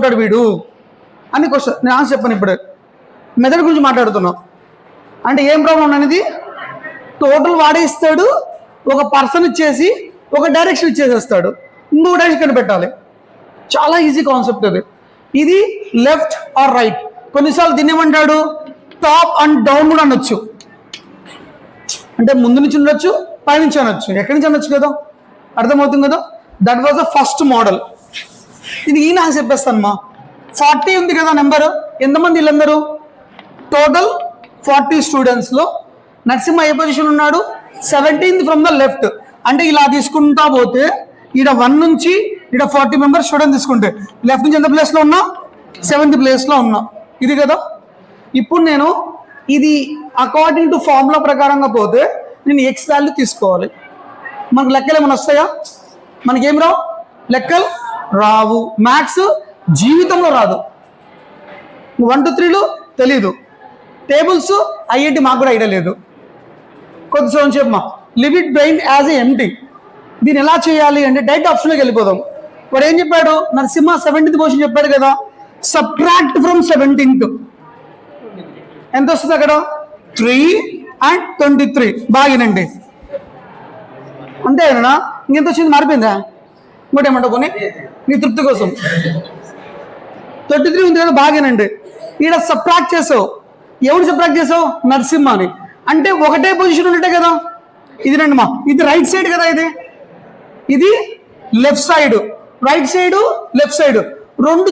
ఉంటాడు వీడు అని క్వశ్చన్. నేను ఆన్సర్ చెప్పాను. ఇప్పుడు మెథడ్ గురించి మాట్లాడుతున్నాం. అంటే ఏం ప్రాబ్లం అనేది టోటల్ వాడే ఇస్తాడు, ఒక పర్సన్ ఇచ్చేసి ఒక డైరెక్షన్ ఇచ్చేసేస్తాడు, ఇంకో డైరెక్షన్ పెట్టాలి. చాలా ఈజీ కాన్సెప్ట్ అది. ఇది లెఫ్ట్ ఆర్ రైట్. కొన్నిసార్లు దీన్ని ఏమంటాడు టాప్ అండ్ డౌన్ కూడా అనొచ్చు. అంటే ముందు నుంచి ఉండొచ్చు, పైనుంచి అనొచ్చు, ఎక్కడి నుంచి అనొచ్చు కదా. అర్థమవుతుంది కదా. That was the first model. ఇది ఈయన చెప్పేస్తానమ్మా. 40 ఉంది కదా నెంబరు. ఎంతమంది వీళ్ళందరూ టోటల్ 40 స్టూడెంట్స్లో నరసింహ ఏ పొజిషన్ ఉన్నాడు 17th ఫ్రమ్ ద లెఫ్ట్. అంటే ఇలా తీసుకుంటా పోతే ఇక్కడ 1 నుంచి ఇక్కడ 40 మెంబర్స్ స్టూడెంట్ తీసుకుంటే లెఫ్ట్ నుంచి ఎంత ప్లేస్లో ఉన్నా 7th ప్లేస్లో ఉన్నా. ఇది కదా. ఇప్పుడు నేను ఇది అకార్డింగ్ టు ఫార్ములా ప్రకారంగా పోతే నేను ఎక్స్ వాల్యూ తీసుకోవాలి. మనకు లెక్కలు ఏమైనా వస్తాయా? మనకేం రావు, లెక్కలు రావు. మ్యాథ్స్ జీవితంలో రాదు. 1 to 3 తెలీదు. టేబుల్స్ ఐఐటి మాకు కూడా ఐడియా లేదు. కొద్దిసేపు చెప్పమా leave it brain as a empty. దీన్ని ఎలా చేయాలి అంటే డైరెక్ట్ ఆప్షన్లోకి వెళ్ళిపోదాం. వాడు ఏం చెప్పాడు, నరసింహ 17th పొజిషన్ చెప్పాడు కదా, సబ్ట్రాక్ట్ ఫ్రమ్ 17th ఎంత వస్తుంది అక్కడ 3 and 23. బాగినండి అంతేనా? ఇంకెంత వచ్చింది మారిపోయిందా? ఇంకోటి ఏమంటావు కొని నీ తృప్తి కోసం 33 ఉంది కదా. బాగానండి. ఇక్కడ సబ్ట్రాక్ట్ చేసావు. ఎవరు సబ్ట్రాక్ట్ చేసావు? నరసింహని. అంటే ఒకటే పొజిషన్ ఉన్నట్టే కదా. ఇది రండి మా, ఇది రైట్ సైడ్ కదా, ఇది left side. Right side left side రెండు